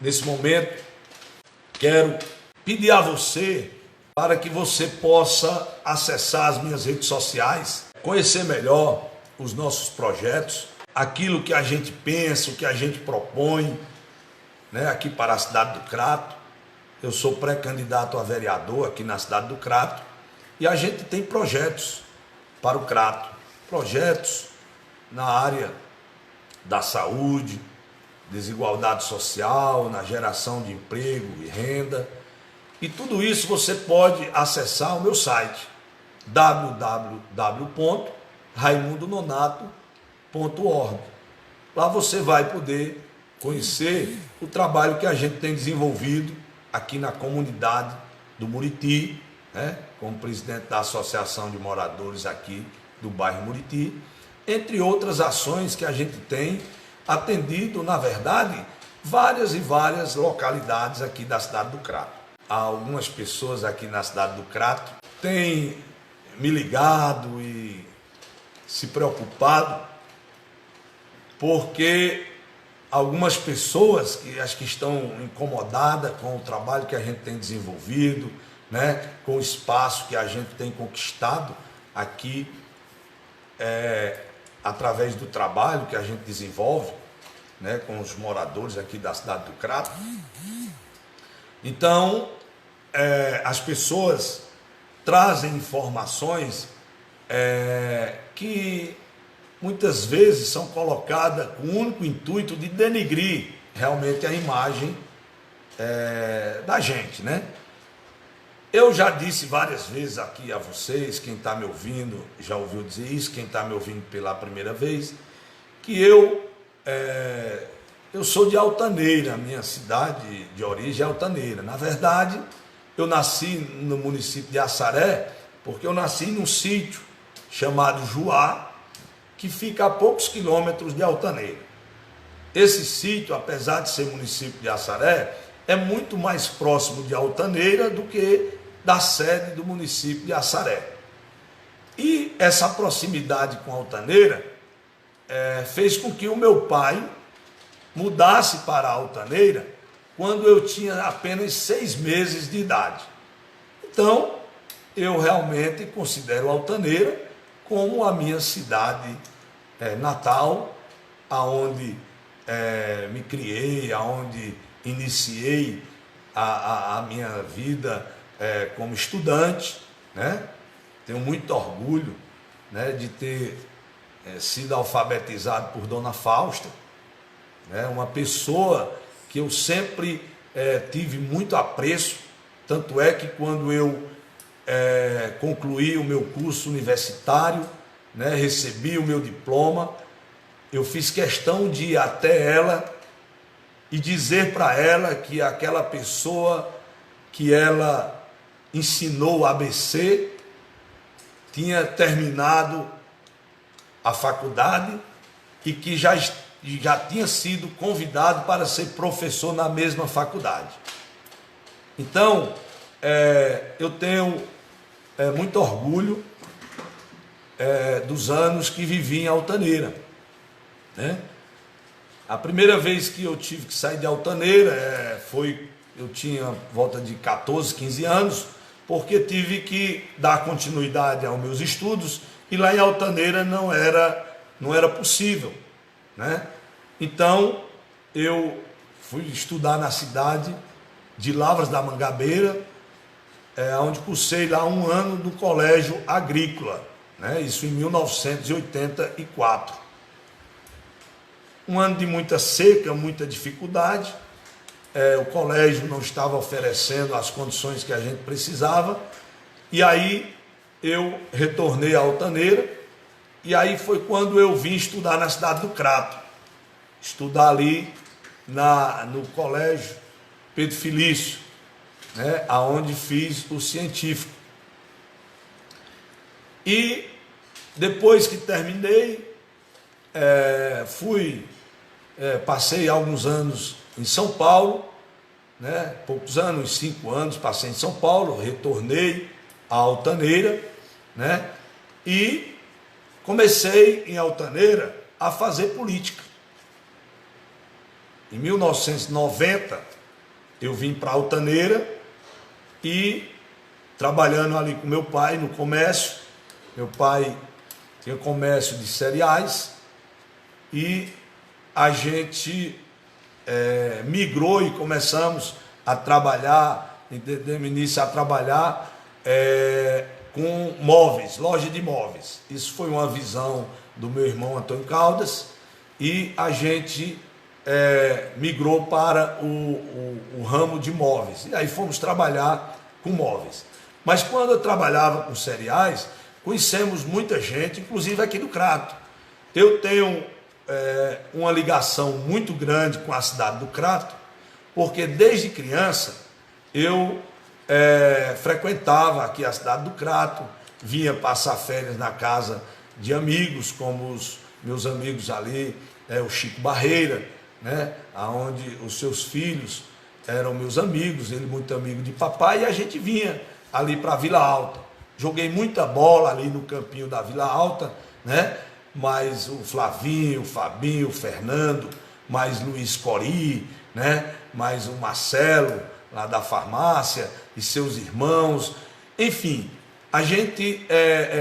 Nesse momento, quero pedir a você para que você possa acessar as minhas redes sociais, conhecer melhor os nossos projetos, aquilo que a gente pensa, o que a gente propõe, né, aqui para a cidade do Crato. Eu sou pré-candidato a vereador aqui na cidade do Crato e a gente tem projetos para o Crato, projetos na área da saúde, desigualdade social, na geração de emprego e renda. E tudo isso você pode acessar o meu site www.raimundononato.org. Lá você vai poder conhecer o trabalho que a gente tem desenvolvido aqui na comunidade do Muriti, né, como presidente da Associação de Moradores aqui do bairro Muriti, entre outras ações que a gente tem atendido, na verdade, várias e várias localidades aqui da cidade do Crato. Algumas pessoas aqui na cidade do Crato têm me ligado e se preocupado porque algumas pessoas que acho que estão incomodadas com o trabalho que a gente tem desenvolvido, né, com o espaço que a gente tem conquistado aqui através do trabalho que a gente desenvolve, né, com os moradores aqui da cidade do Crato. Então, as pessoas trazem informações que muitas vezes são colocadas com o único intuito de denegrir realmente a imagem da gente, né? Eu já disse várias vezes aqui a vocês, quem está me ouvindo já ouviu dizer isso, quem está me ouvindo pela primeira vez, que eu sou de Altaneira, minha cidade de origem é Altaneira. Na verdade, eu nasci no município de Assaré, porque eu nasci num sítio chamado Juá, que fica a poucos quilômetros de Altaneira. Esse sítio, apesar de ser município de Assaré, é muito mais próximo de Altaneira do que da sede do município de Assaré. E essa proximidade com Altaneira fez com que o meu pai mudasse para Altaneira quando eu tinha apenas 6 meses de idade. Então, eu realmente considero Altaneira como a minha cidade natal, aonde me criei, aonde iniciei a minha vida como estudante, né? Tenho muito orgulho, né, de ter sido alfabetizado por Dona Fausta, né, uma pessoa que eu sempre tive muito apreço, tanto é que quando eu concluí o meu curso universitário, né, recebi o meu diploma, eu fiz questão de ir até ela e dizer para ela que aquela pessoa que ela ensinou o ABC tinha terminado a faculdade e que já tinha sido convidado para ser professor na mesma faculdade. Então, eu tenho muito orgulho dos anos que vivi em Altaneira, né? A primeira vez que eu tive que sair de Altaneira eu tinha volta de 14, 15 anos, porque tive que dar continuidade aos meus estudos e lá em Altaneira não era possível, né? Então eu fui estudar na cidade de Lavras da Mangabeira, onde cursei lá 1 ano do colégio agrícola, né? Isso em 1984. Um ano de muita seca, muita dificuldade. O colégio não estava oferecendo as condições que a gente precisava, e aí eu retornei a Altaneira, e aí foi quando eu vim estudar na cidade do Crato, estudar ali no colégio Pedro Felício, né, aonde fiz o científico. E depois que terminei, passei alguns anos em São Paulo, né, poucos anos, 5 anos, passei em São Paulo, retornei a Altaneira, né, e comecei em Altaneira a fazer política. Em 1990, eu vim para Altaneira e trabalhando ali com meu pai no comércio. Meu pai tinha comércio de cereais e a gente migrou e começamos a trabalhar, demos início a trabalhar com móveis, loja de móveis. Isso foi uma visão do meu irmão Antônio Caldas e a gente migrou para o ramo de móveis. E aí fomos trabalhar com móveis. Mas quando eu trabalhava com cereais, conhecemos muita gente, inclusive aqui do Crato. Eu tenho uma ligação muito grande com a cidade do Crato, porque desde criança eu frequentava aqui a cidade do Crato, vinha passar férias na casa de amigos, como os meus amigos ali, o Chico Barreira, né, onde os seus filhos eram meus amigos, ele muito amigo de papai, e a gente vinha ali para a Vila Alta. Joguei muita bola ali no campinho da Vila Alta, né? Mas o Flavinho, o Fabinho, o Fernando, mais Luiz Cori, né? Mais o Marcelo, lá da farmácia, e seus irmãos. Enfim, a gente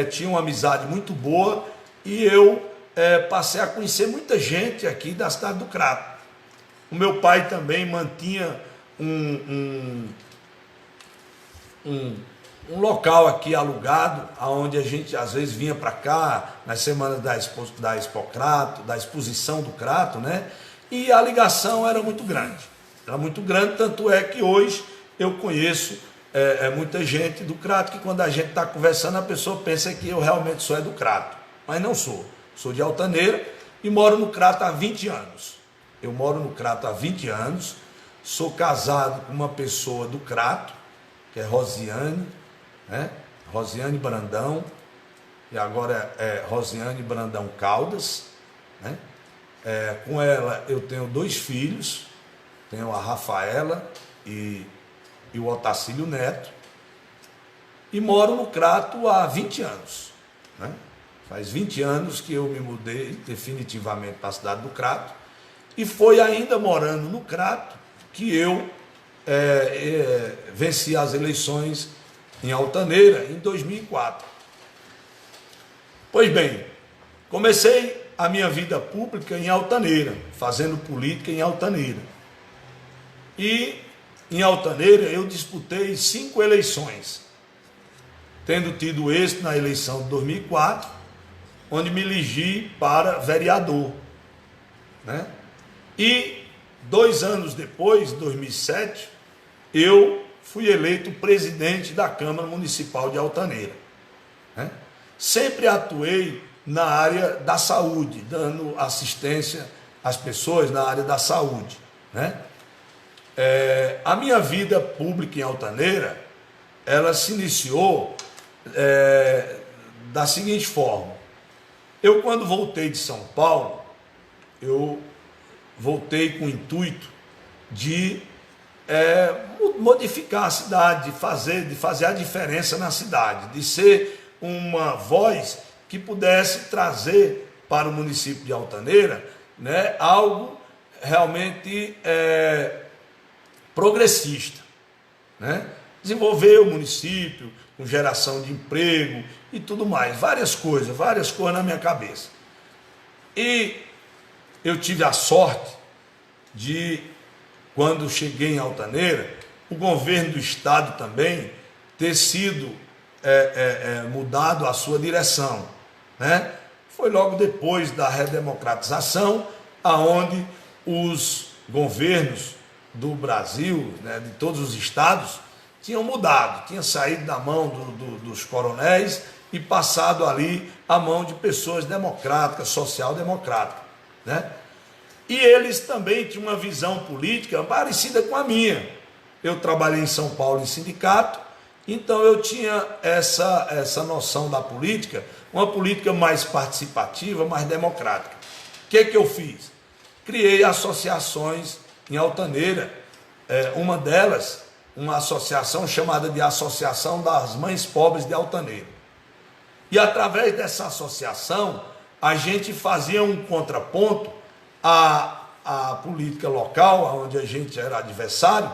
tinha uma amizade muito boa e eu passei a conhecer muita gente aqui da cidade do Crato. O meu pai também mantinha um local aqui alugado, onde a gente às vezes vinha para cá, nas semanas da Expo Crato, da exposição do Crato, né? E a ligação era muito grande, tanto é que hoje eu conheço muita gente do Crato, que quando a gente está conversando, a pessoa pensa que eu realmente sou do Crato, mas não sou. Sou de Altaneira e moro no Crato há 20 anos. Eu moro no Crato há 20 anos, sou casado com uma pessoa do Crato, que é Rosiane, né? Rosiane Brandão, e agora é Rosiane Brandão Caldas, né? Com ela eu tenho 2 filhos, tenho a Rafaela e o Otacílio Neto, e moro no Crato há 20 anos, né? Faz 20 anos que eu me mudei definitivamente para a cidade do Crato, e foi ainda morando no Crato que eu venci as eleições em Altaneira em 2004. Pois bem, comecei a minha vida pública em Altaneira, fazendo política em Altaneira. E em Altaneira eu disputei 5 eleições, tendo tido êxito na eleição de 2004, onde me elegi para vereador, né? E 2 anos depois, 2007, eu fui eleito presidente da Câmara Municipal de Altaneira, né? Sempre atuei na área da saúde, dando assistência às pessoas na área da saúde, né? A minha vida pública em Altaneira, ela se iniciou da seguinte forma. Eu, quando voltei de São Paulo, eu voltei com o intuito de modificar a cidade, de fazer a diferença na cidade, de ser uma voz que pudesse trazer para o município de Altaneira, né, algo realmente progressista, né? Desenvolver o município com geração de emprego e tudo mais, várias coisas na minha cabeça. E eu tive a sorte de, quando cheguei em Altaneira, o governo do estado também ter sido mudado a sua direção, né? Foi logo depois da redemocratização, aonde os governos do Brasil, né, de todos os estados, tinham mudado, tinham saído da mão dos coronéis e passado ali à mão de pessoas democráticas, social-democráticas, né? E eles também tinham uma visão política parecida com a minha. Eu trabalhei em São Paulo em sindicato, então eu tinha essa noção da política, uma política mais participativa, mais democrática. O que eu fiz? Criei associações em Altaneira, uma delas, uma associação chamada de Associação das Mães Pobres de Altaneira. E através dessa associação, a gente fazia um contraponto a política local, onde a gente era adversário,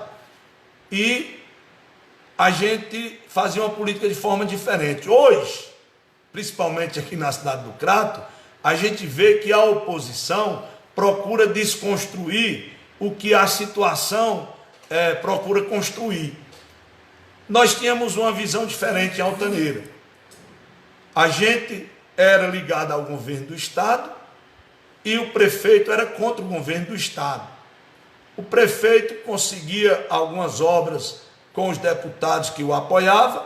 e a gente fazia uma política de forma diferente. Hoje, principalmente aqui na cidade do Crato, a gente vê que a oposição procura desconstruir o que a situação procura construir. Nós tínhamos uma visão diferente em Altaneira. A gente era ligado ao governo do Estado e o prefeito era contra o governo do Estado. O prefeito conseguia algumas obras com os deputados que o apoiavam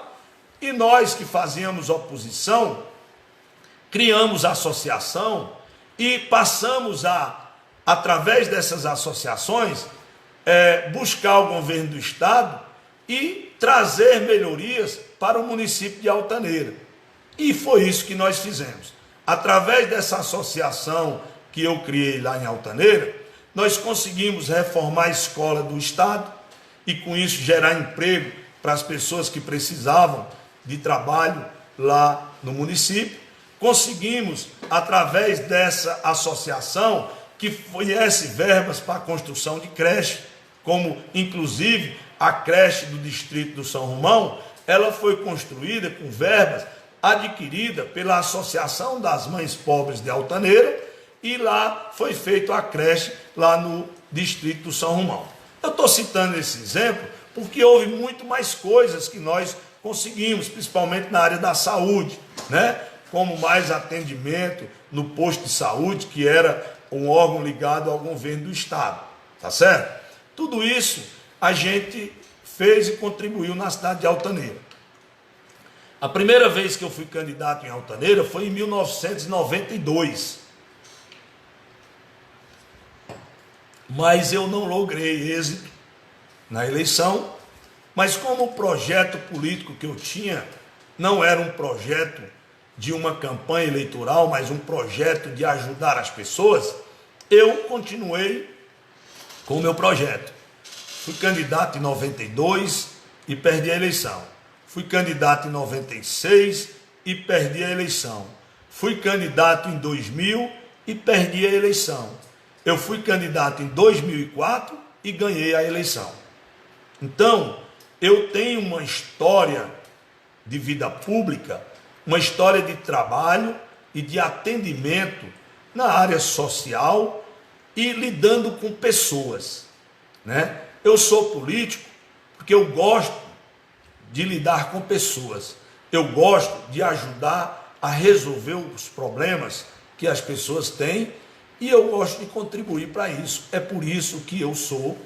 e nós que fazíamos oposição, criamos associação e passamos a, através dessas associações, buscar o governo do Estado e trazer melhorias para o município de Altaneira. E foi isso que nós fizemos. Através dessa associação que eu criei lá em Altaneira, nós conseguimos reformar a escola do Estado e com isso gerar emprego para as pessoas que precisavam de trabalho lá no município. Conseguimos, através dessa associação, que fornece verbas para a construção de creche, como inclusive a creche do distrito do São Romão, ela foi construída com verbas adquiridas pela Associação das Mães Pobres de Altaneira, e lá foi feita a creche lá no distrito do São Romão. Eu estou citando esse exemplo porque houve muito mais coisas que nós conseguimos, principalmente na área da saúde, né? Como mais atendimento no posto de saúde, que era um órgão ligado ao governo do Estado, tá certo? Tudo isso a gente fez e contribuiu na cidade de Altaneira. A primeira vez que eu fui candidato em Altaneira foi em 1992. Mas eu não logrei êxito na eleição, mas como o projeto político que eu tinha não era um projeto de uma campanha eleitoral, mas um projeto de ajudar as pessoas, eu continuei com o meu projeto. Fui candidato em 92 e perdi a eleição. Fui candidato em 96 e perdi a eleição. Fui candidato em 2000 e perdi a eleição. Eu fui candidato em 2004 e ganhei a eleição. Então, eu tenho uma história de vida pública, uma história de trabalho e de atendimento na área social e lidando com pessoas, né? Eu sou político porque eu gosto de lidar com pessoas. Eu gosto de ajudar a resolver os problemas que as pessoas têm e eu gosto de contribuir para isso. É por isso que eu sou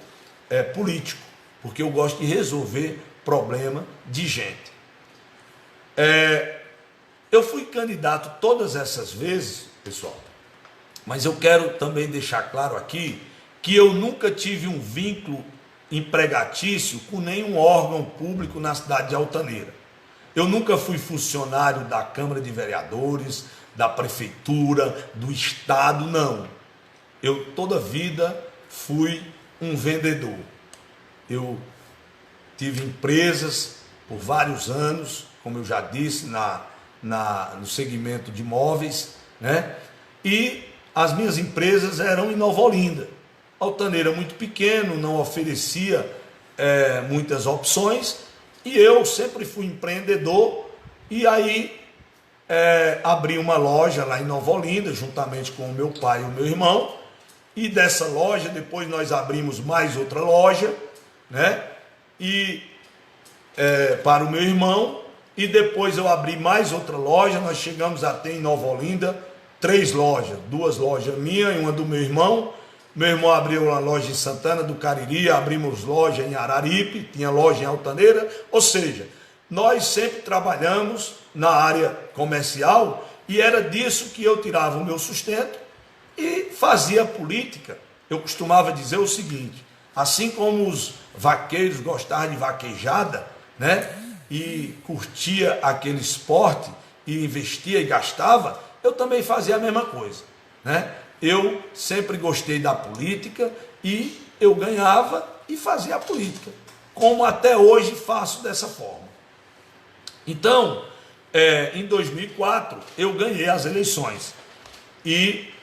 político, porque eu gosto de resolver problema de gente. Eu fui candidato todas essas vezes, pessoal, mas eu quero também deixar claro aqui que eu nunca tive um vínculo empregatício com nenhum órgão público na cidade de Altaneira. Eu nunca fui funcionário da Câmara de Vereadores, da Prefeitura, do Estado, não. Eu toda a vida fui um vendedor. Eu tive empresas por vários anos, como eu já disse, no segmento de imóveis, né? E as minhas empresas eram em Nova Olinda. Altaneira muito pequeno, não oferecia muitas opções, e eu sempre fui empreendedor, e aí abri uma loja lá em Nova Olinda, juntamente com o meu pai e o meu irmão, e dessa loja depois nós abrimos mais outra loja, né? E para o meu irmão, e depois eu abri mais outra loja. Nós chegamos a ter em Nova Olinda 3 lojas, 2 lojas minhas e uma do meu irmão. Meu irmão abriu uma loja em Santana do Cariri, abrimos loja em Araripe, tinha loja em Altaneira, ou seja, nós sempre trabalhamos na área comercial e era disso que eu tirava o meu sustento e fazia política. Eu costumava dizer o seguinte: assim como os vaqueiros gostavam de vaquejada, né, e curtia aquele esporte e investia e gastava, eu também fazia a mesma coisa, né? Eu sempre gostei da política e eu ganhava e fazia a política, como até hoje faço dessa forma. Então, em 2004, eu ganhei as eleições. E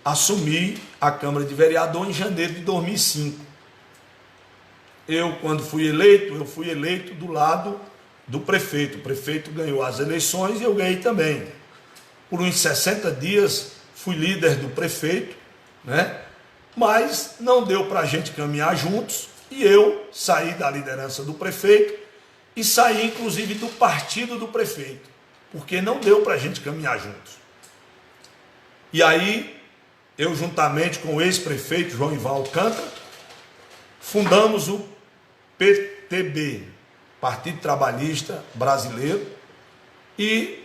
assumi a Câmara de Vereador em janeiro de 2005. Quando fui eleito do lado do prefeito. O prefeito ganhou as eleições e eu ganhei também. Por uns 60 dias fui líder do prefeito, né? Mas não deu para a gente caminhar juntos e eu saí da liderança do prefeito e saí inclusive do partido do prefeito, porque não deu para a gente caminhar juntos. E aí eu, juntamente com o ex-prefeito João Ivan Alcântara, fundamos o PTB, Partido Trabalhista Brasileiro, e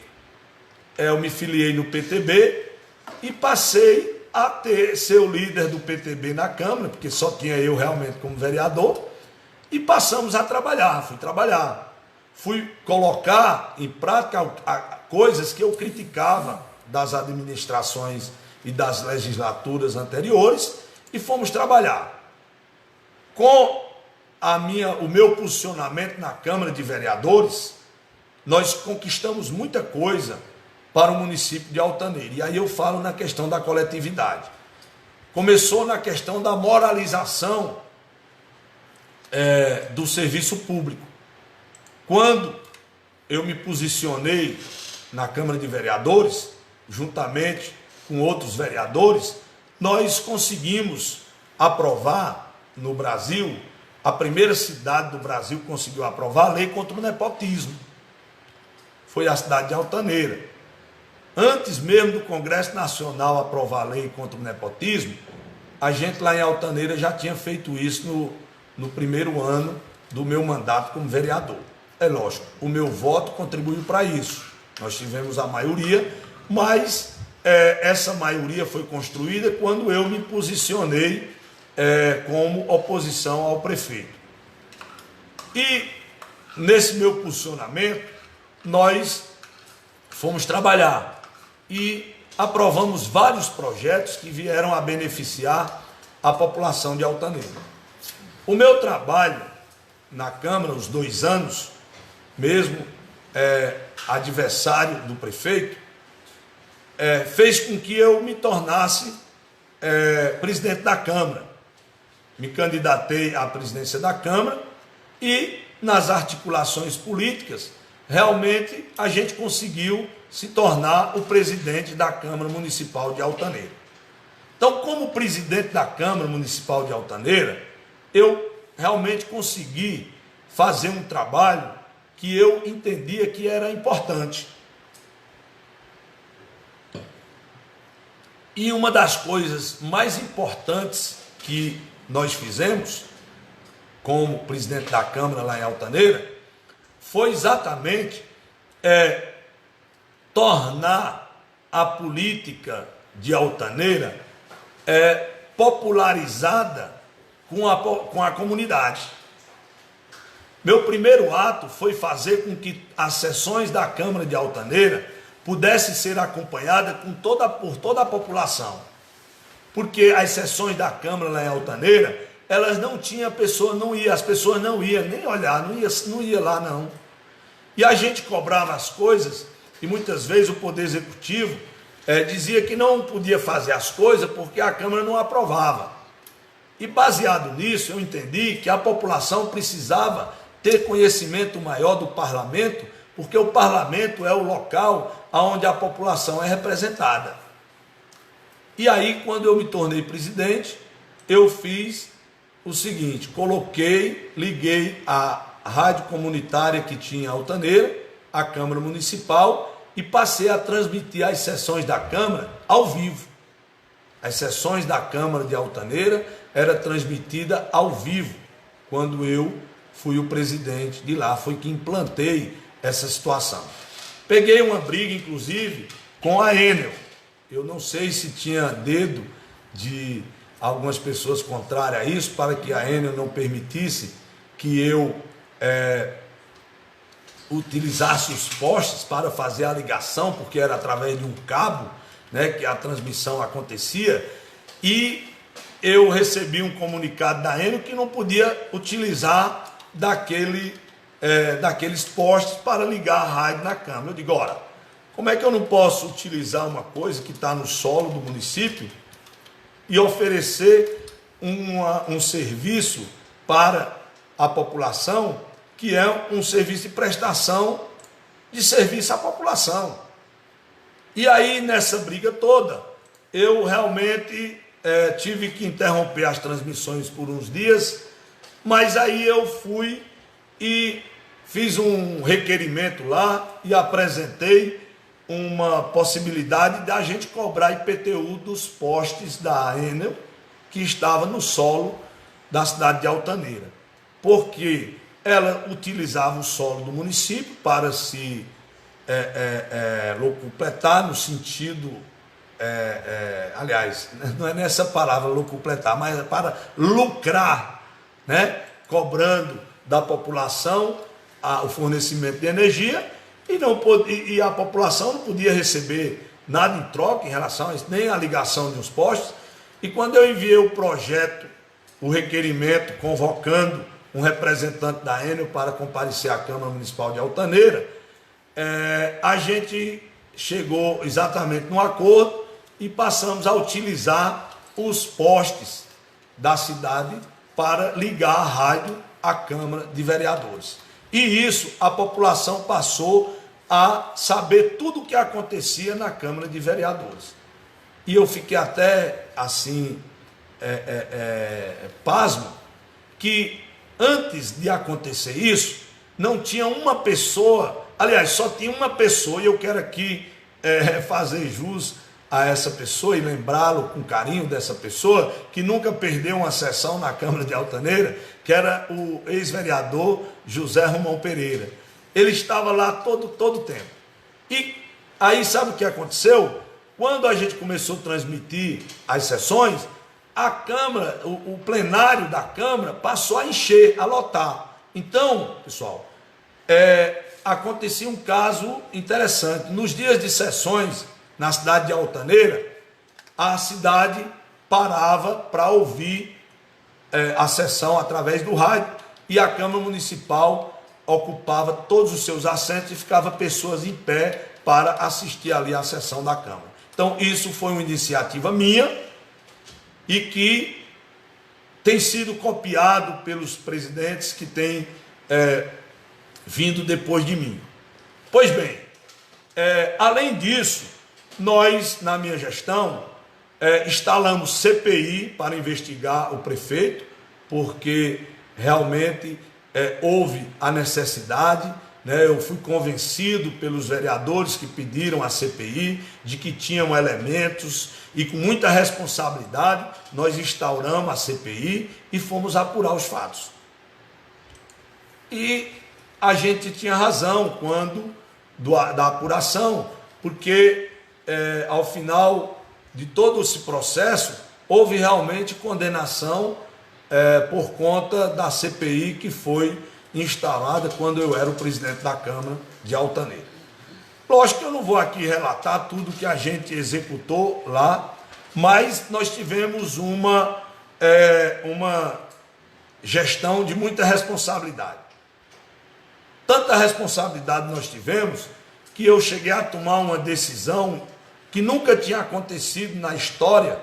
eu me filiei no PTB e passei a ser o líder do PTB na Câmara, porque só tinha eu realmente como vereador, e passamos a trabalhar, fui colocar em prática coisas que eu criticava das administrações e das legislaturas anteriores, e fomos trabalhar. Com o meu posicionamento na Câmara de Vereadores, nós conquistamos muita coisa para o município de Altaneira. E aí eu falo na questão da coletividade. Começou na questão da moralização do serviço público. Quando eu me posicionei na Câmara de Vereadores, juntamente com outros vereadores, nós conseguimos aprovar no Brasil, a primeira cidade do Brasil conseguiu aprovar a lei contra o nepotismo. Foi a cidade de Altaneira. Antes mesmo do Congresso Nacional aprovar a lei contra o nepotismo, a gente lá em Altaneira já tinha feito isso no primeiro ano do meu mandato como vereador. É lógico, o meu voto contribuiu para isso. Nós tivemos a maioria, mas essa maioria foi construída quando eu me posicionei como oposição ao prefeito. E nesse meu posicionamento, nós fomos trabalhar e aprovamos vários projetos que vieram a beneficiar a população de Altaneira. O meu trabalho na Câmara, os 2 anos, mesmo adversário do prefeito, fez com que eu me tornasse presidente da Câmara. Me candidatei à presidência da Câmara e nas articulações políticas, realmente a gente conseguiu se tornar o presidente da Câmara Municipal de Altaneira. Então, como presidente da Câmara Municipal de Altaneira, eu realmente consegui fazer um trabalho que eu entendia que era importante. E uma das coisas mais importantes que nós fizemos, como presidente da Câmara lá em Altaneira, foi exatamente tornar a política de Altaneira popularizada com a comunidade. Meu primeiro ato foi fazer com que as sessões da Câmara de Altaneira pudessem ser acompanhadas por toda a população. Porque as sessões da Câmara lá em Altaneira, elas não tinham, as pessoas não iam nem olhar, não ia lá não. E a gente cobrava as coisas, e muitas vezes o Poder Executivo dizia que não podia fazer as coisas porque a Câmara não aprovava. E baseado nisso, eu entendi que a população precisava ter conhecimento maior do parlamento, porque o parlamento é o local onde a população é representada. E aí, quando eu me tornei presidente, eu fiz o seguinte: liguei a rádio comunitária que tinha em Altaneira, a Câmara Municipal, e passei a transmitir as sessões da Câmara ao vivo. As sessões da Câmara de Altaneira eram transmitidas ao vivo. Quando eu fui o presidente de lá, foi que implantei essa situação. Peguei uma briga, inclusive, com a Enel. Eu não sei se tinha dedo de algumas pessoas contrárias a isso, para que a Enel não permitisse que eu utilizasse os postes para fazer a ligação, porque era através de um cabo, né, que a transmissão acontecia, e eu recebi um comunicado da Enel que não podia utilizar daqueles postes para ligar a rádio na Câmara. Eu digo, ora, como é que eu não posso utilizar uma coisa que está no solo do município e oferecer um serviço para a população, que é um serviço de prestação de serviço à população. E aí, nessa briga toda, eu realmente tive que interromper as transmissões por uns dias, mas aí eu fui e fiz um requerimento lá e apresentei uma possibilidade da gente cobrar IPTU dos postes da Enel que estava no solo da cidade de Altaneira, porque ela utilizava o solo do município para se locupletar, no sentido, aliás, não é nessa palavra locupletar, mas é para lucrar, né? Cobrando da população o fornecimento de energia, e a população não podia receber nada em troca em relação a isso, nem a ligação de uns postes. E quando eu enviei o projeto, o requerimento, convocando um representante da Enel para comparecer à Câmara Municipal de Altaneira, a gente chegou exatamente num acordo e passamos a utilizar os postes da cidade para ligar a rádio à Câmara de Vereadores. E isso, a população passou a saber tudo o que acontecia na Câmara de Vereadores. E eu fiquei até assim, pasmo, que antes de acontecer isso, não tinha uma pessoa, aliás, só tinha uma pessoa, e eu quero aqui fazer jus a essa pessoa e lembrá-lo com carinho dessa pessoa, que nunca perdeu uma sessão na Câmara de Altaneira, que era o ex-vereador José Romão Pereira. Ele estava lá todo o tempo. E aí sabe o que aconteceu? Quando a gente começou a transmitir as sessões, a Câmara, o plenário da Câmara passou a encher, a lotar. Então, pessoal, acontecia um caso interessante. Nos dias de sessões, na cidade de Altaneira, a cidade parava para ouvir a sessão através do rádio, e a Câmara Municipal ocupava todos os seus assentos e ficava pessoas em pé para assistir ali a sessão da Câmara. Então, isso foi uma iniciativa minha e que tem sido copiado pelos presidentes que têm vindo depois de mim. Pois bem, além disso, nós, na minha gestão, instalamos CPI para investigar o prefeito, porque realmente houve a necessidade, né? Eu fui convencido pelos vereadores que pediram a CPI de que tinham elementos, e com muita responsabilidade nós instauramos a CPI e fomos apurar os fatos. E a gente tinha razão quando da apuração, porque ao final de todo esse processo houve realmente condenação por conta da CPI que foi instalada quando eu era o presidente da Câmara de Altaneira. Lógico que eu não vou aqui relatar tudo que a gente executou lá, mas nós tivemos uma gestão de muita responsabilidade. Tanta responsabilidade nós tivemos que eu cheguei a tomar uma decisão que nunca tinha acontecido na história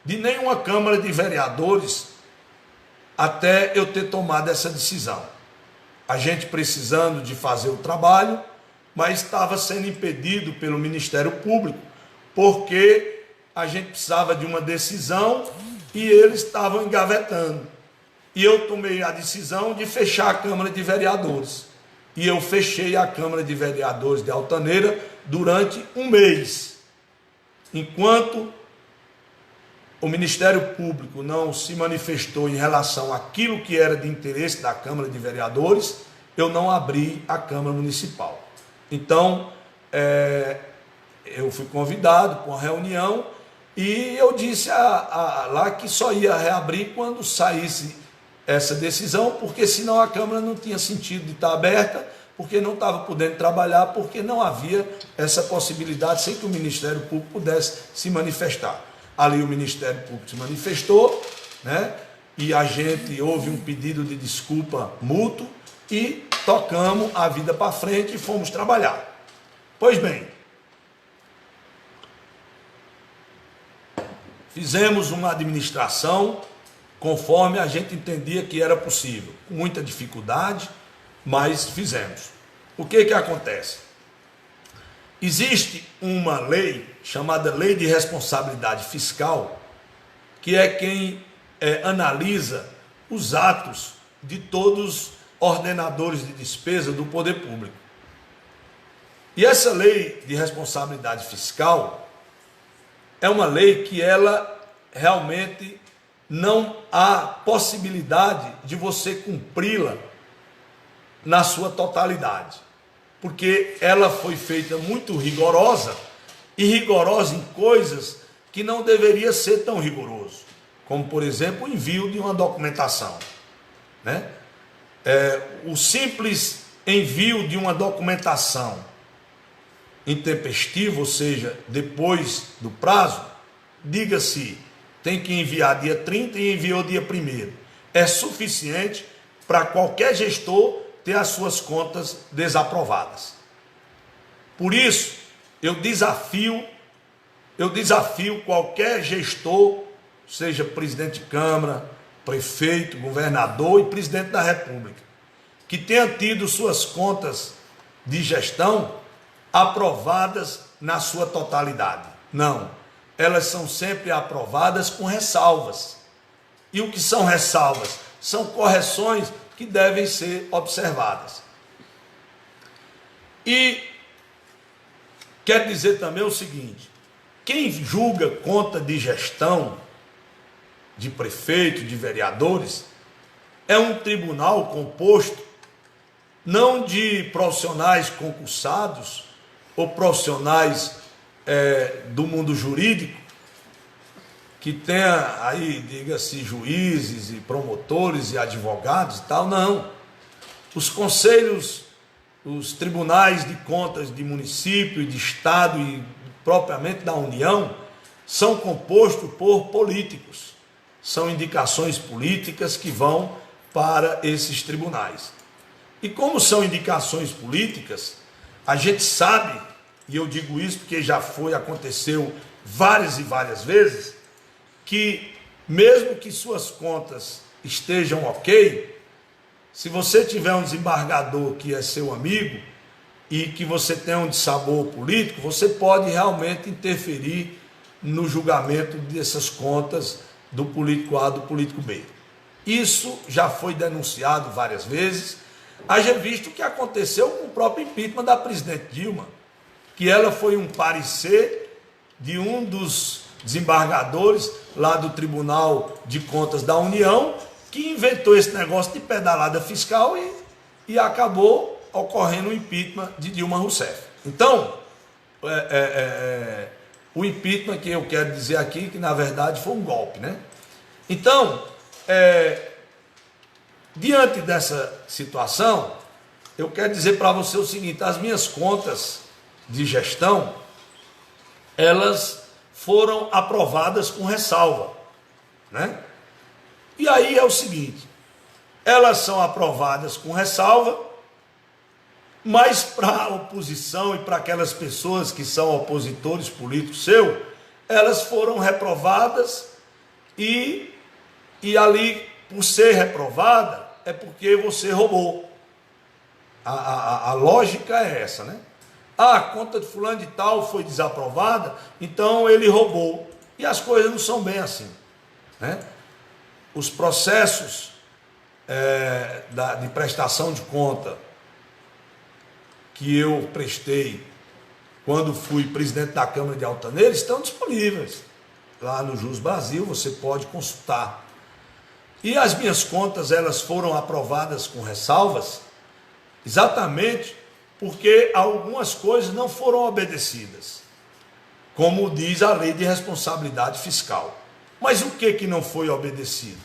de nenhuma Câmara de Vereadores até eu ter tomado essa decisão. A gente precisando de fazer o trabalho, mas estava sendo impedido pelo Ministério Público, porque a gente precisava de uma decisão e eles estavam engavetando. E eu tomei a decisão de fechar a Câmara de Vereadores. E eu fechei a Câmara de Vereadores de Altaneira durante um mês. Enquanto o Ministério Público não se manifestou em relação àquilo que era de interesse da Câmara de Vereadores, eu não abri a Câmara Municipal. Então, eu fui convidado para uma reunião e eu disse lá que só ia reabrir quando saísse essa decisão, porque senão a Câmara não tinha sentido de estar aberta, porque não estava podendo trabalhar, porque não havia essa possibilidade sem que o Ministério Público pudesse se manifestar. Ali o Ministério Público se manifestou, né? E a gente houve um pedido de desculpa mútuo e tocamos a vida para frente e fomos trabalhar. Pois bem, Fizemos uma administração conforme a gente entendia que era possível, com muita dificuldade, mas fizemos. O que acontece? Existe uma lei chamada Lei de Responsabilidade Fiscal, que é quem analisa os atos de todos os ordenadores de despesa do poder público. E essa Lei de Responsabilidade Fiscal é uma lei que ela realmente não há possibilidade de você cumpri-la na sua totalidade, porque ela foi feita muito rigorosa, e rigorosa em coisas que não deveria ser tão rigoroso, como por exemplo o envio de uma documentação, né? O simples envio de uma documentação intempestivo, ou seja, depois do prazo, diga-se, tem que enviar dia 30 e enviou dia 1º. É suficiente para qualquer gestor ter as suas contas desaprovadas. Por isso, eu desafio qualquer gestor, seja presidente de Câmara, prefeito, governador e presidente da República, que tenha tido suas contas de gestão aprovadas na sua totalidade. Não. Elas são sempre aprovadas com ressalvas. E o que são ressalvas? São correções que devem ser observadas. E quer dizer também o seguinte: quem julga conta de gestão de prefeito, de vereadores, é um tribunal composto não de profissionais concursados ou profissionais do mundo jurídico, que tenha aí, diga-se, juízes e promotores e advogados e tal, não. Os conselhos, os tribunais de contas de município e de estado e propriamente da União são compostos por políticos. São indicações políticas que vão para esses tribunais. E como são indicações políticas, a gente sabe, e eu digo isso porque aconteceu várias e várias vezes, que mesmo que suas contas estejam ok, se você tiver um desembargador que é seu amigo e que você tem um dissabor político, você pode realmente interferir no julgamento dessas contas do político A, do político B. Isso já foi denunciado várias vezes. Haja visto o que aconteceu com o próprio impeachment da presidente Dilma, que ela foi um parecer de um dos desembargadores lá do Tribunal de Contas da União, que inventou esse negócio de pedalada fiscal e acabou ocorrendo o impeachment de Dilma Rousseff. Então, o impeachment que eu quero dizer aqui, que na verdade foi um golpe, né? Então, diante dessa situação, eu quero dizer para você o seguinte: as minhas contas de gestão, elas foram aprovadas com ressalva, né? E aí é o seguinte: elas são aprovadas com ressalva, mas para a oposição e para aquelas pessoas que são opositores políticos seu, elas foram reprovadas e ali, por ser reprovada, é porque você roubou. A lógica é essa, né? A conta de fulano de tal foi desaprovada, então ele roubou. E as coisas não são bem assim, né? Os processos de prestação de conta que eu prestei quando fui presidente da Câmara de Altaneira estão disponíveis lá no Jus Brasil, você pode consultar. E as minhas contas, elas foram aprovadas com ressalvas, exatamente porque algumas coisas não foram obedecidas, como diz a Lei de Responsabilidade Fiscal. Mas o que não foi obedecido?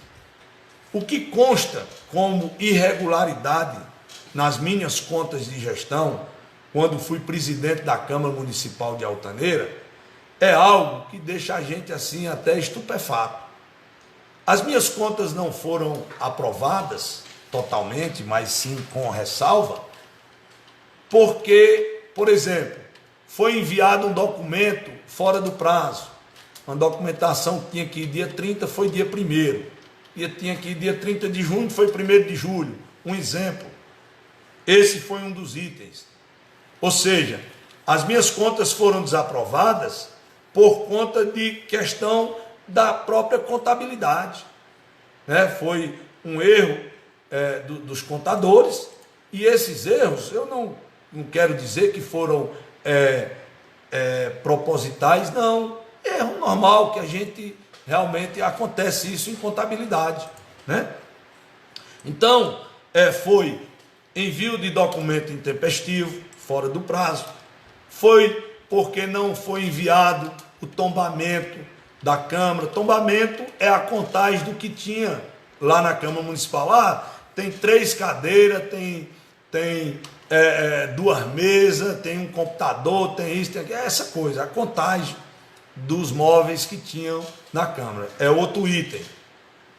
O que consta como irregularidade nas minhas contas de gestão, quando fui presidente da Câmara Municipal de Altaneira, é algo que deixa a gente assim até estupefato. As minhas contas não foram aprovadas totalmente, mas sim com ressalva, porque, por exemplo, foi enviado um documento fora do prazo, Uma documentação que tinha que ir dia 30 foi dia 1º. Tinha que ir dia 30 de junho, foi 1º de julho. Um exemplo. Esse foi um dos itens. Ou seja, as minhas contas foram desaprovadas por conta de questão da própria contabilidade. Né? Foi um erro dos contadores, e esses erros, eu não quero dizer que foram propositais, não. Erro normal, que a gente realmente acontece isso em contabilidade. Né? Então, foi envio de documento intempestivo, fora do prazo, foi porque não foi enviado o tombamento da Câmara. Tombamento é a contagem do que tinha lá na Câmara Municipal. Tem 3 cadeiras, tem 2 mesas, tem um computador, tem isso, tem aquilo, essa coisa, a contagem dos móveis que tinham na Câmara. É outro item.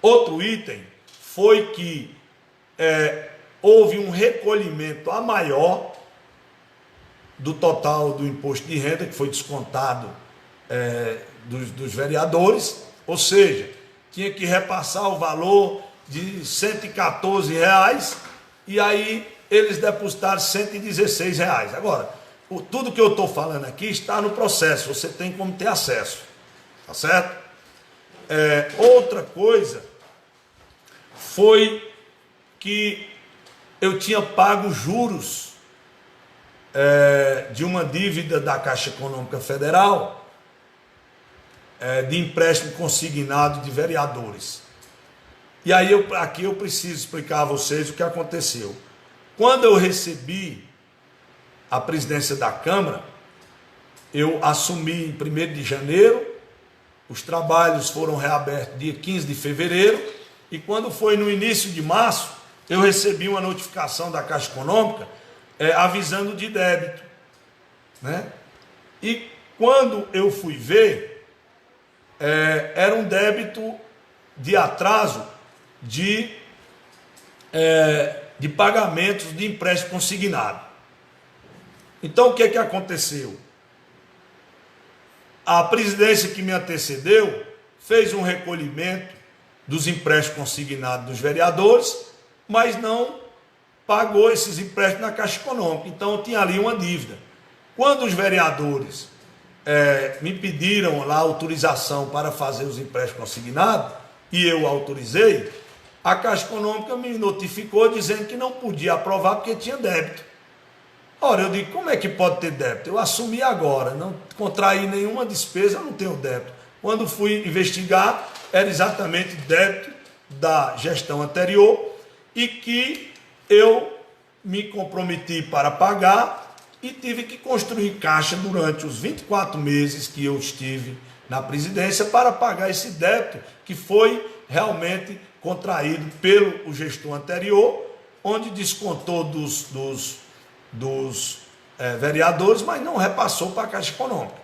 Outro item foi que houve um recolhimento a maior do total do imposto de renda, que foi descontado dos vereadores, ou seja, tinha que repassar o valor de R$114, e aí eles depositaram R$116. Agora, tudo que eu estou falando aqui está no processo, você tem como ter acesso, tá certo? Outra coisa foi que eu tinha pago juros de uma dívida da Caixa Econômica Federal, de empréstimo consignado de vereadores. E aí aqui eu preciso explicar a vocês o que aconteceu. Quando eu recebi a presidência da Câmara, eu assumi em 1º de janeiro, os trabalhos foram reabertos dia 15 de fevereiro, e quando foi no início de março, eu recebi uma notificação da Caixa Econômica avisando de débito. Né? E quando eu fui ver, era um débito de atraso de pagamentos de empréstimo consignado. Então, o que aconteceu? A presidência que me antecedeu fez um recolhimento dos empréstimos consignados dos vereadores, mas não pagou esses empréstimos na Caixa Econômica. Então, tinha ali uma dívida. Quando os vereadores me pediram lá autorização para fazer os empréstimos consignados, e eu autorizei, a Caixa Econômica me notificou dizendo que não podia aprovar porque tinha débito. Ora, eu digo, como é que pode ter débito? Eu assumi agora, não contraí nenhuma despesa, eu não tenho débito. Quando fui investigar, era exatamente débito da gestão anterior, e que eu me comprometi para pagar e tive que construir caixa durante os 24 meses que eu estive na presidência para pagar esse débito que foi realmente contraído pelo gestor anterior, onde descontou dos vereadores, mas não repassou para a Caixa Econômica.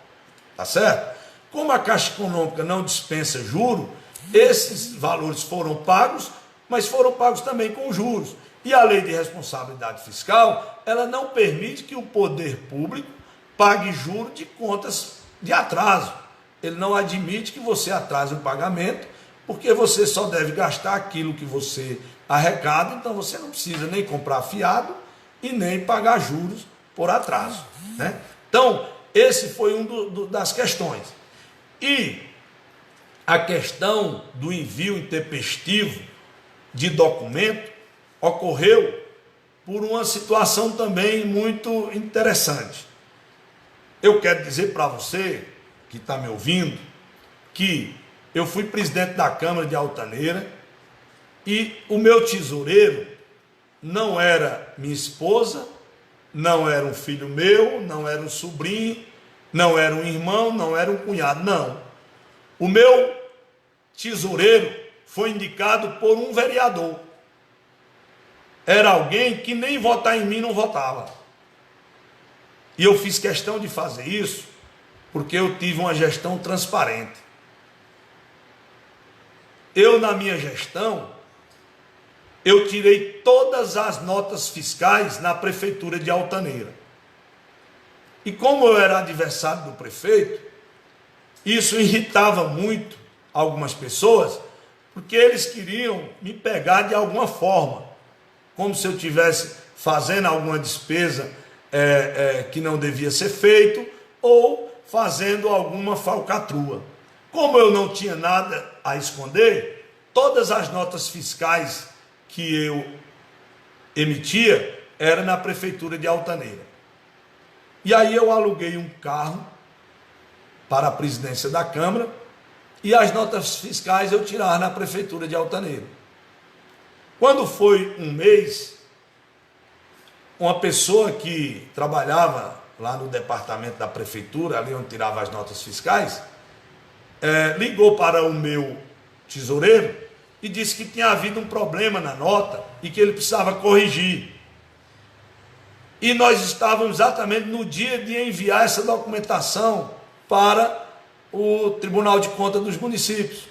Tá certo? Como a Caixa Econômica não dispensa juro, esses valores foram pagos, mas foram pagos também com juros. E a lei de responsabilidade fiscal, ela não permite que o poder público pague juros de contas de atraso. Ele não admite que você atrase o pagamento, porque você só deve gastar aquilo que você arrecada, então você não precisa nem comprar fiado e nem pagar juros por atraso. Né? Então, esse foi das questões. E a questão do envio intempestivo de documento ocorreu por uma situação também muito interessante. Eu quero dizer para você que está me ouvindo que eu fui presidente da Câmara de Altaneira e o meu tesoureiro não era minha esposa, não era um filho meu, não era um sobrinho, não era um irmão, não era um cunhado, não. O meu tesoureiro foi indicado por um vereador. Era alguém que nem votar em mim não votava. E eu fiz questão de fazer isso porque eu tive uma gestão transparente. Eu, na minha gestão, eu tirei todas as notas fiscais na prefeitura de Altaneira. E como eu era adversário do prefeito, Isso irritava muito algumas pessoas, porque eles queriam me pegar de alguma forma, como se eu estivesse fazendo alguma despesa que não devia ser feito, ou fazendo alguma falcatrua. Como eu não tinha nada a esconder, todas as notas fiscais que eu emitia era na prefeitura de Altaneira. E aí eu aluguei um carro para a presidência da Câmara e as notas fiscais eu tirava na prefeitura de Altaneira. Quando foi um mês, uma pessoa que trabalhava lá no departamento da prefeitura, ali onde tirava as notas fiscais, ligou para o meu tesoureiro e disse que tinha havido um problema na nota e que ele precisava corrigir. E nós estávamos exatamente no dia de enviar essa documentação para o Tribunal de Contas dos Municípios.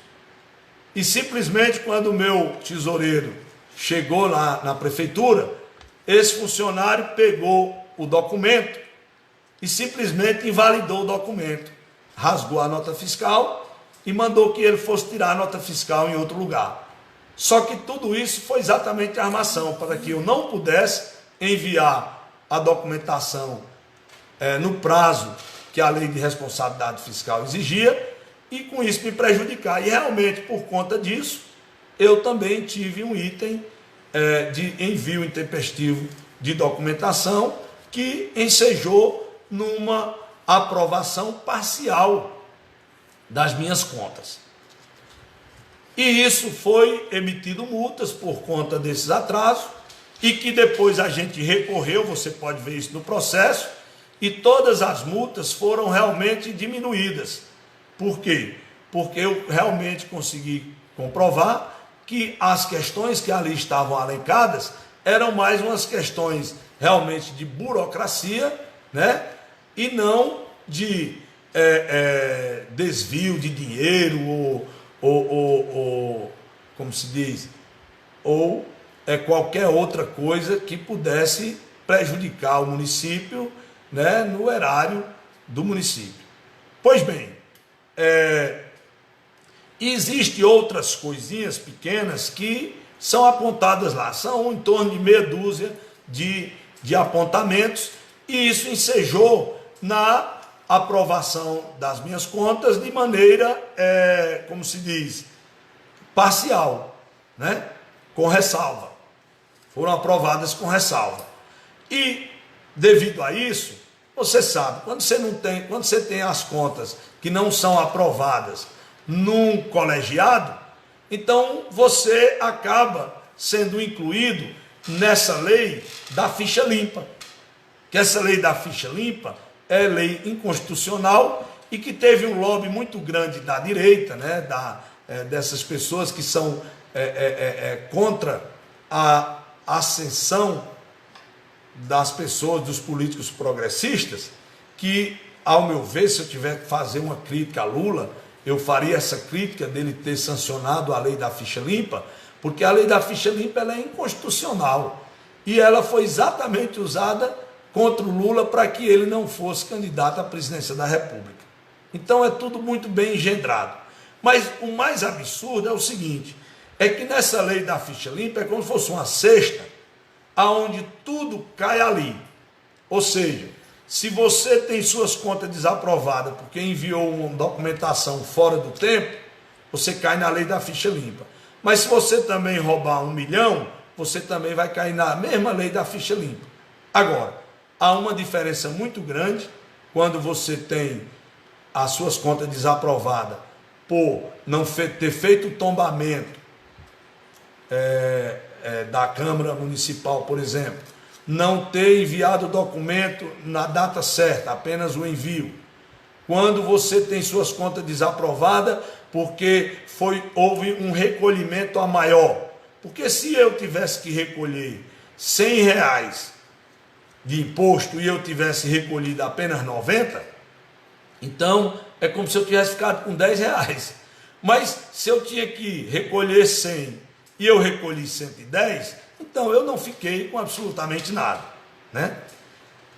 E simplesmente quando o meu tesoureiro chegou lá na prefeitura, esse funcionário pegou o documento e simplesmente invalidou o documento, rasgou a nota fiscal e mandou que ele fosse tirar a nota fiscal em outro lugar. Só que tudo isso foi exatamente a armação para que eu não pudesse enviar a documentação no prazo que a lei de responsabilidade fiscal exigia e com isso me prejudicar. E realmente por conta disso eu também tive um item de envio intempestivo de documentação que ensejou numa aprovação parcial das minhas contas. E isso foi emitido multas por conta desses atrasos e que depois a gente recorreu, você pode ver isso no processo, e todas as multas foram realmente diminuídas. Por quê? Porque eu realmente consegui comprovar que as questões que ali estavam alencadas eram mais umas questões realmente de burocracia, né? E não de desvio de dinheiro ou como se diz, ou qualquer outra coisa que pudesse prejudicar o município, né, no erário do município. Pois bem, existem outras coisinhas pequenas que são apontadas lá, são em torno de meia dúzia de apontamentos, e isso ensejou na aprovação das minhas contas de maneira, como se diz, parcial, né? Com ressalva. Foram aprovadas com ressalva. E, devido a isso, você sabe, quando você tem as contas que não são aprovadas num colegiado, então você acaba sendo incluído nessa lei da ficha limpa. Que essa lei da ficha limpa é lei inconstitucional e que teve um lobby muito grande da direita, né, dessas pessoas que são contra a ascensão das pessoas, dos políticos progressistas, que, ao meu ver, se eu tiver que fazer uma crítica a Lula, eu faria essa crítica dele ter sancionado a lei da ficha limpa, porque a lei da ficha limpa ela é inconstitucional e ela foi exatamente usada contra o Lula para que ele não fosse candidato à presidência da República. Então é tudo muito bem engendrado. Mas o mais absurdo é o seguinte, é que nessa lei da ficha limpa é como se fosse uma cesta, aonde tudo cai ali. Ou seja, se você tem suas contas desaprovadas porque enviou uma documentação fora do tempo, você cai na lei da ficha limpa. Mas se você também roubar 1 milhão, você também vai cair na mesma lei da ficha limpa. Agora, há uma diferença muito grande quando você tem as suas contas desaprovadas por não ter feito o tombamento da Câmara Municipal, por exemplo, não ter enviado o documento na data certa, apenas o envio. Quando você tem suas contas desaprovadas porque houve um recolhimento a maior. Porque se eu tivesse que recolher R$100 de imposto e eu tivesse recolhido apenas 90, então é como se eu tivesse ficado com R$10. Mas se eu tinha que recolher 100 e eu recolhi 110, então eu não fiquei com absolutamente nada, né?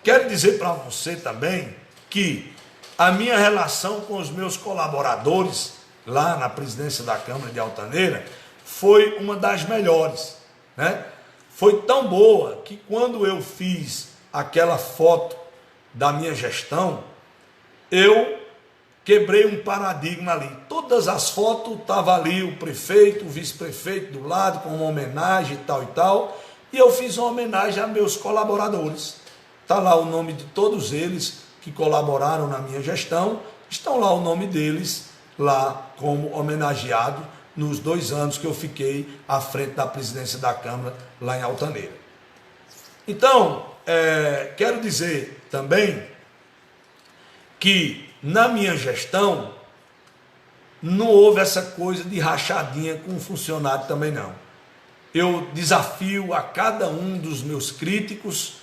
Quero dizer para você também que a minha relação com os meus colaboradores lá na presidência da Câmara de Altaneira foi uma das melhores, né? Foi tão boa que quando eu fiz aquela foto da minha gestão, eu quebrei um paradigma ali. Todas as fotos estavam ali, o prefeito, o vice-prefeito do lado, com uma homenagem e tal, e eu fiz uma homenagem a meus colaboradores. Está lá o nome de todos eles que colaboraram na minha gestão, estão lá o nome deles, lá como homenageado, nos 2 anos que eu fiquei à frente da presidência da Câmara, lá em Altaneira. Então, quero dizer também que na minha gestão não houve essa coisa de rachadinha com o funcionário também não. Eu desafio a cada um dos meus críticos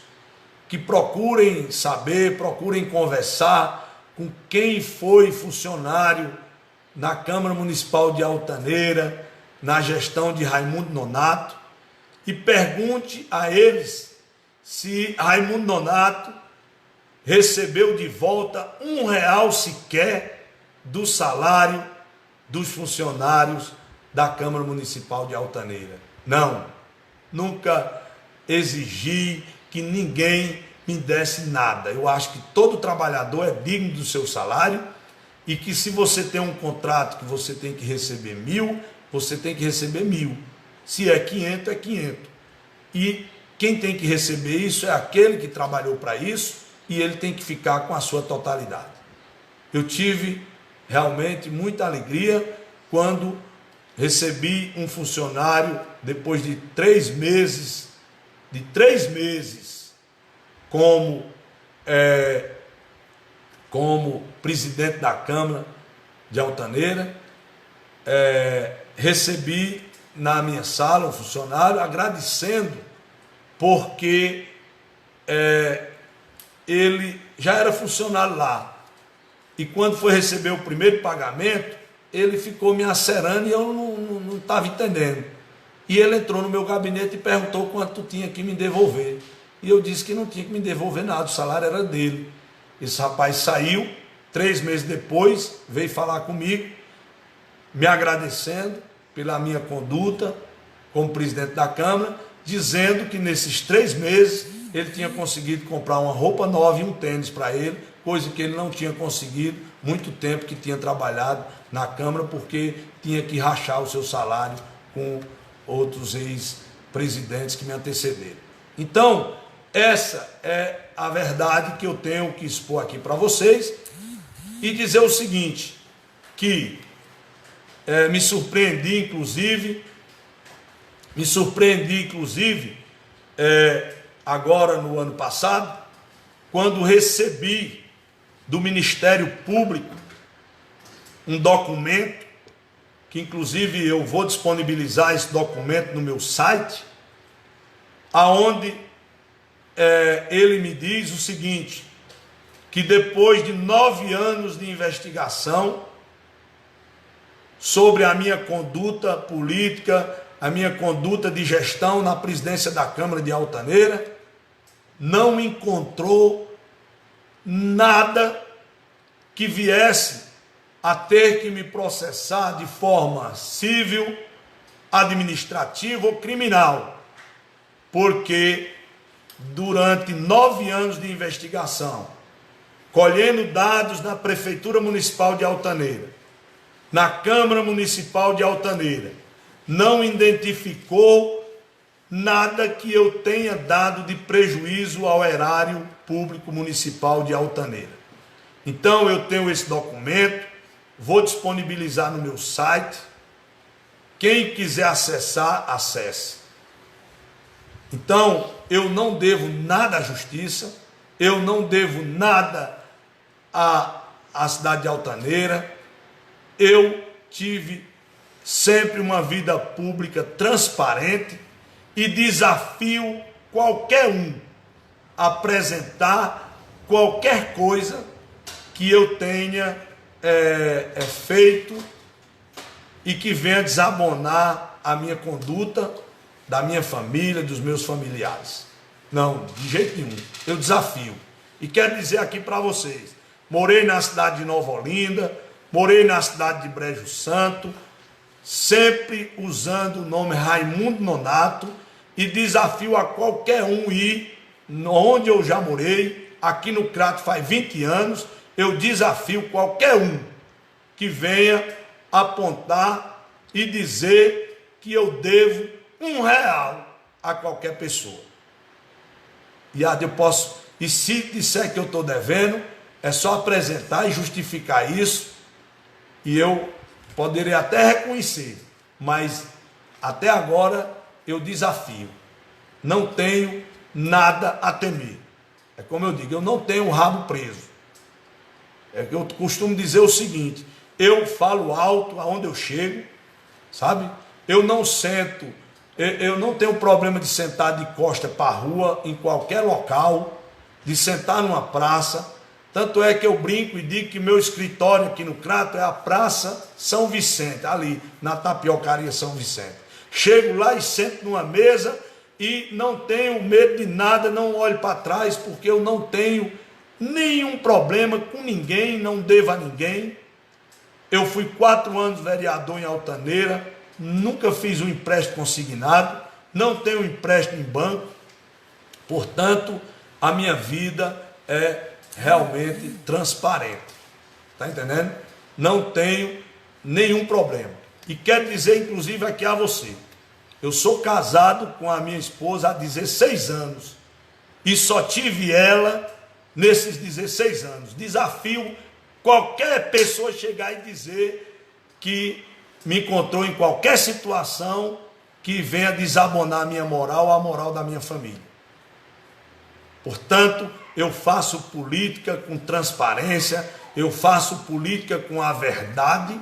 que procurem saber, procurem conversar com quem foi funcionário na Câmara Municipal de Altaneira, na gestão de Raimundo Nonato, e pergunte a eles se Raimundo Nonato recebeu de volta R$1 sequer do salário dos funcionários da Câmara Municipal de Altaneira. Não, nunca exigi que ninguém me desse nada. Eu acho que todo trabalhador é digno do seu salário e que se você tem um contrato que você tem que receber 1.000, você tem que receber 1.000. Se é 500, é 500. E quem tem que receber isso é aquele que trabalhou para isso e ele tem que ficar com a sua totalidade. Eu tive realmente muita alegria quando recebi um funcionário depois de 3 meses, como presidente da Câmara de Altaneira, recebi na minha sala um funcionário agradecendo porque ele já era funcionário lá e quando foi receber o primeiro pagamento ele ficou me acerando e eu não estava entendendo, e ele entrou no meu gabinete e perguntou quanto tinha que me devolver, e eu disse que não tinha que me devolver nada, o salário era dele. Esse rapaz saiu, 3 meses depois veio falar comigo, me agradecendo pela minha conduta como presidente da Câmara, dizendo que nesses 3 meses ele tinha conseguido comprar uma roupa nova e um tênis para ele, coisa que ele não tinha conseguido muito tempo que tinha trabalhado na Câmara, porque tinha que rachar o seu salário com outros ex-presidentes que me antecederam. Então, essa é a verdade que eu tenho que expor aqui para vocês e dizer o seguinte, que me surpreendi inclusive agora no ano passado, quando recebi do Ministério Público um documento, que inclusive eu vou disponibilizar esse documento no meu site, aonde ele me diz o seguinte, que depois de 9 anos de investigação sobre a minha conduta política, a minha conduta de gestão na presidência da Câmara de Altaneira, não encontrou nada que viesse a ter que me processar de forma civil, administrativa ou criminal, porque durante 9 anos de investigação, colhendo dados na Prefeitura Municipal de Altaneira, na Câmara Municipal de Altaneira, não identificou nada que eu tenha dado de prejuízo ao erário público municipal de Altaneira. Então eu tenho esse documento, vou disponibilizar no meu site, quem quiser acessar, acesse. Então eu não devo nada à justiça, eu não devo nada à cidade de Altaneira, eu tive sempre uma vida pública transparente e desafio qualquer um a apresentar qualquer coisa que eu tenha feito e que venha desabonar a minha conduta, da minha família, dos meus familiares. Não, de jeito nenhum. Eu desafio. E quero dizer aqui para vocês, morei na cidade de Nova Olinda, morei na cidade de Brejo Santo, sempre usando o nome Raimundo Nonato, e desafio a qualquer um ir onde eu já morei, aqui no Crato faz 20 anos, eu desafio qualquer um que venha apontar e dizer que eu devo R$ 1 a qualquer pessoa. E se disser que eu estou devendo, é só apresentar e justificar isso, e eu poderei até reconhecer, mas até agora eu desafio. Não tenho nada a temer. É como eu digo, eu não tenho o rabo preso. É que eu costumo dizer o seguinte: eu falo alto aonde eu chego, sabe? Eu não tenho problema de sentar de costa para a rua, em qualquer local, de sentar numa praça. Tanto é que eu brinco e digo que meu escritório aqui no Crato é a Praça São Vicente, ali na Tapiocaria São Vicente. Chego lá e sento numa mesa e não tenho medo de nada, não olho para trás, porque eu não tenho nenhum problema com ninguém, não devo a ninguém. Eu fui 4 anos vereador em Altaneira, nunca fiz um empréstimo consignado, não tenho empréstimo em banco, portanto, a minha vida é realmente transparente, está entendendo? Não tenho nenhum problema. E quero dizer, inclusive, aqui a você, eu sou casado com a minha esposa há 16 anos, e só tive ela nesses 16 anos. Desafio qualquer pessoa chegar e dizer que me encontrou em qualquer situação que venha desabonar a minha moral, a moral da minha família. Portanto, eu faço política com transparência, eu faço política com a verdade,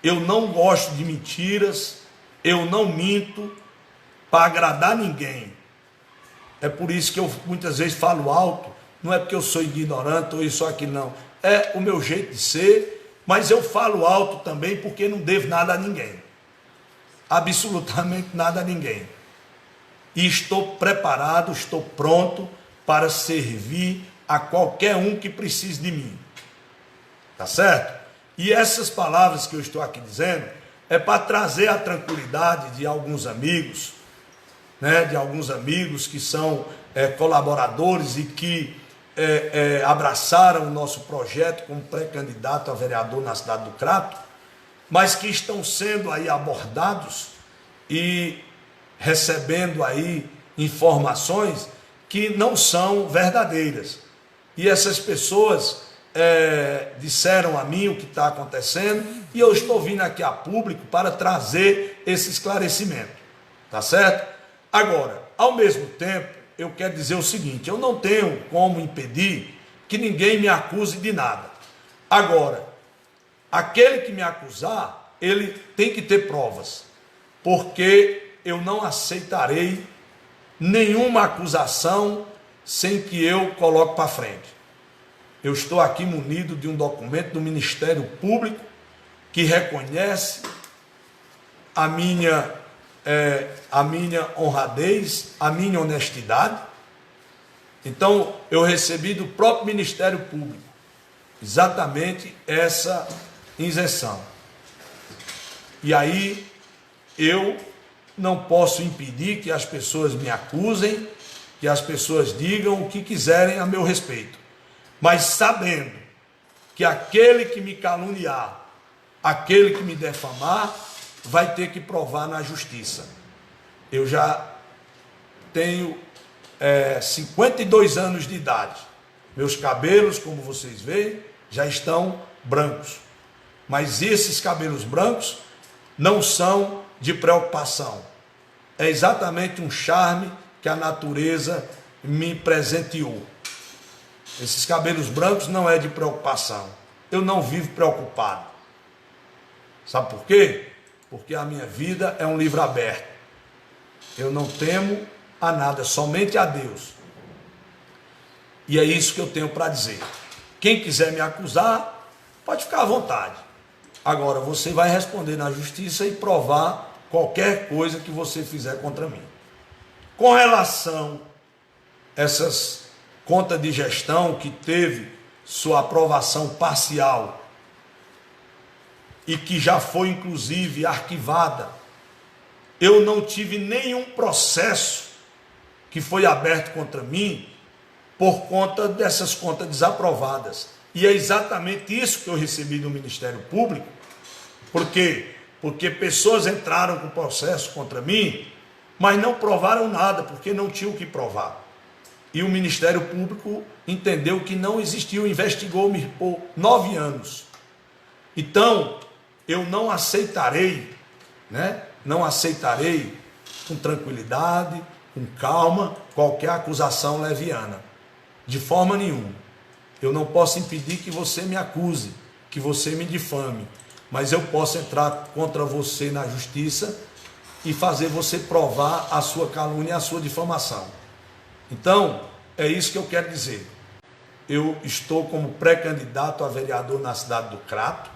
eu não gosto de mentiras, eu não minto para agradar ninguém. É por isso que eu muitas vezes falo alto, não é porque eu sou ignorante ou isso ou aquilo, não. É o meu jeito de ser, mas eu falo alto também porque não devo nada a ninguém. Absolutamente nada a ninguém. E estou preparado, estou pronto para servir a qualquer um que precise de mim. Tá certo? E essas palavras que eu estou aqui dizendo é para trazer a tranquilidade de alguns amigos, né, de alguns amigos que são colaboradores e que abraçaram o nosso projeto como pré-candidato a vereador na cidade do Crato, mas que estão sendo aí abordados e recebendo aí informações que não são verdadeiras. E essas pessoas disseram a mim o que está acontecendo, e eu estou vindo aqui a público para trazer esse esclarecimento, tá certo? Agora, ao mesmo tempo, eu quero dizer o seguinte: eu não tenho como impedir que ninguém me acuse de nada. Agora, aquele que me acusar, ele tem que ter provas, porque eu não aceitarei nenhuma acusação sem que eu coloque para frente. Eu estou aqui munido de um documento do Ministério Público que reconhece a minha honradez, a minha honestidade. Então, eu recebi do próprio Ministério Público exatamente essa isenção. E aí, eu não posso impedir que as pessoas me acusem, que as pessoas digam o que quiserem a meu respeito, mas sabendo que aquele que me caluniar, aquele que me defamar, vai ter que provar na justiça. Eu já tenho 52 anos de idade, meus cabelos, como vocês veem, já estão brancos, mas esses cabelos brancos não são de preocupação, é exatamente um charme que a natureza me presenteou. Esses cabelos brancos não é de preocupação, eu não vivo preocupado. Sabe por quê? Porque a minha vida é um livro aberto, eu não temo a nada, somente a Deus. E é isso que eu tenho para dizer. Quem quiser me acusar, pode ficar à vontade. Agora, você vai responder na justiça e provar qualquer coisa que você fizer contra mim. Com relação a essas contas de gestão que teve sua aprovação parcial e que já foi inclusive arquivada, eu não tive nenhum processo que foi aberto contra mim por conta dessas contas desaprovadas. E é exatamente isso que eu recebi do Ministério Público. Por quê? Porque pessoas entraram com processo contra mim, mas não provaram nada, porque não tinham o que provar. E o Ministério Público entendeu que não existiu, investigou-me por 9 anos. Então, eu não aceitarei, não aceitarei com tranquilidade, com calma, qualquer acusação leviana. De forma nenhuma. Eu não posso impedir que você me acuse, que você me difame, mas eu posso entrar contra você na justiça e fazer você provar a sua calúnia e a sua difamação. Então, é isso que eu quero dizer. Eu estou como pré-candidato a vereador na cidade do Crato.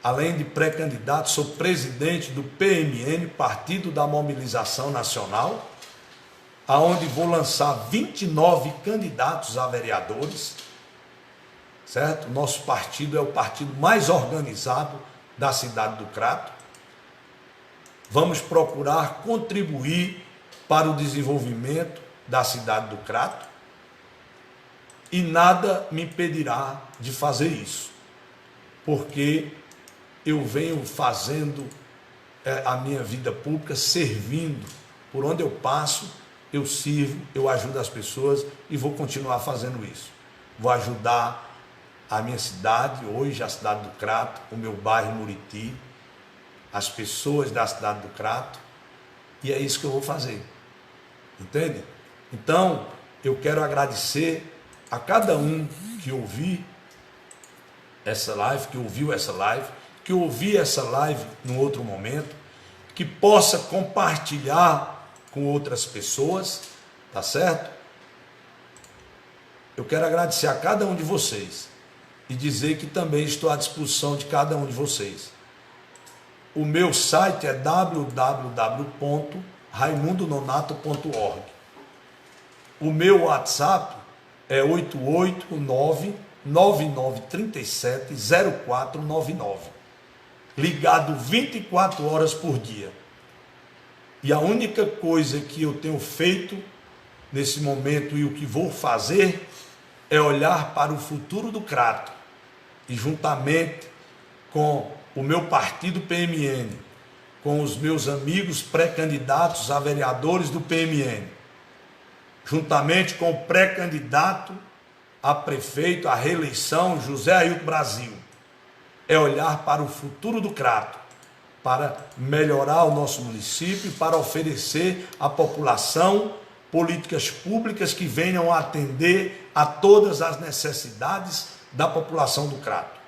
Além de pré-candidato, sou presidente do PMN, Partido da Mobilização Nacional, aonde vou lançar 29 candidatos a vereadores, certo? Nosso partido é o partido mais organizado da cidade do Crato. Vamos procurar contribuir para o desenvolvimento da cidade do Crato e nada me impedirá de fazer isso, porque eu venho fazendo a minha vida pública, servindo. Por onde eu passo, eu sirvo, eu ajudo as pessoas e vou continuar fazendo isso. Vou ajudar a minha cidade, hoje a cidade do Crato, o meu bairro Muriti, as pessoas da cidade do Crato, e é isso que eu vou fazer. Entende? Então, eu quero agradecer a cada um que ouviu essa live, que ouviu essa live num outro momento, que possa compartilhar com outras pessoas, tá certo? Eu quero agradecer a cada um de vocês e dizer que também estou à disposição de cada um de vocês. O meu site é www.raimundononato.org. O meu WhatsApp é 889-9937-0499, ligado 24 horas por dia. E a única coisa que eu tenho feito nesse momento e o que vou fazer é olhar para o futuro do Crato e juntamente com o meu partido PMN, com os meus amigos pré-candidatos a vereadores do PMN, juntamente com o pré-candidato a prefeito, a reeleição, José Ailton Brasil, é olhar para o futuro do Crato, para melhorar o nosso município, para oferecer à população políticas públicas que venham a atender a todas as necessidades da população do Crato.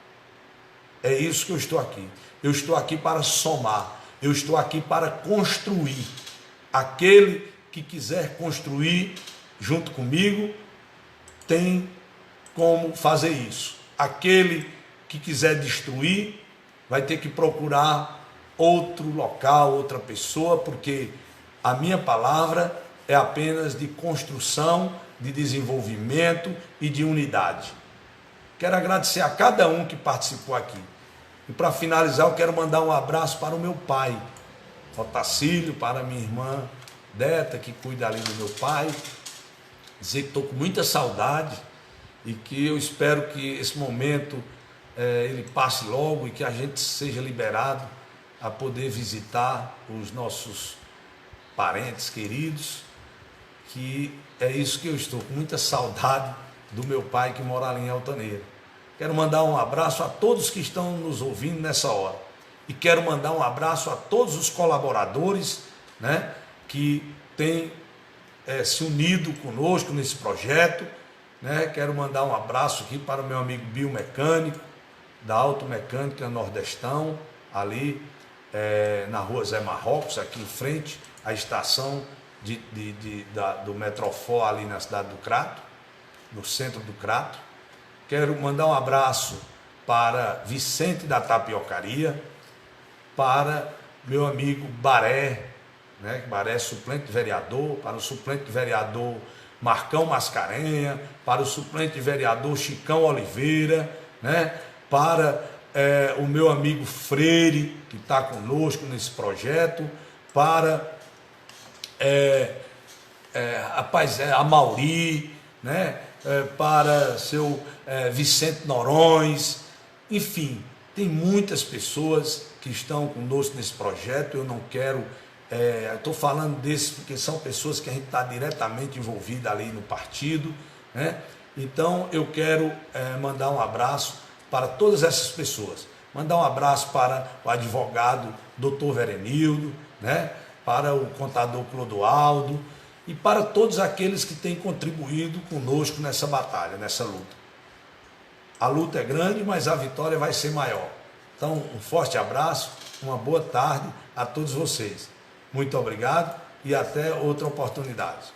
É isso que eu estou aqui. Eu estou aqui para somar, eu estou aqui para construir. Aquele que quiser construir junto comigo tem como fazer isso. Aquele que quiser destruir vai ter que procurar outro local, outra pessoa, porque a minha palavra é apenas de construção, de desenvolvimento e de unidade. Quero agradecer a cada um que participou aqui. E para finalizar, eu quero mandar um abraço para o meu pai, Otacílio, para minha irmã Deta, que cuida ali do meu pai. Dizer que estou com muita saudade e que eu espero que esse momento ele passe logo e que a gente seja liberado a poder visitar os nossos parentes queridos, que é isso que eu estou, com muita saudade do meu pai que mora ali em Altaneira. Quero mandar um abraço a todos que estão nos ouvindo nessa hora. E quero mandar um abraço a todos os colaboradores, que têm se unido conosco nesse projeto. Quero mandar um abraço aqui para o meu amigo biomecânico, da Automecânica Nordestão, ali na rua Zé Marrocos, aqui em frente à estação do Metrofor, ali na cidade do Crato, no centro do Crato. Quero mandar um abraço para Vicente da Tapiocaria, para meu amigo Baré, Baré suplente de vereador, para o suplente de vereador Marcão Mascarenha, para o suplente vereador Chicão Oliveira, né? Para o meu amigo Freire, que está conosco nesse projeto, para a Mauri, né? Para seu Vicente Norões, enfim, tem muitas pessoas que estão conosco nesse projeto. Eu não quero, estou falando desses porque são pessoas que a gente está diretamente envolvida ali no partido, né? Então eu quero mandar um abraço para todas essas pessoas, mandar um abraço para o advogado Dr. Verenildo, né? Para o contador Clodoaldo e para todos aqueles que têm contribuído conosco nessa batalha, nessa luta. A luta é grande, mas a vitória vai ser maior. Então, um forte abraço, uma boa tarde a todos vocês. Muito obrigado e até outra oportunidade.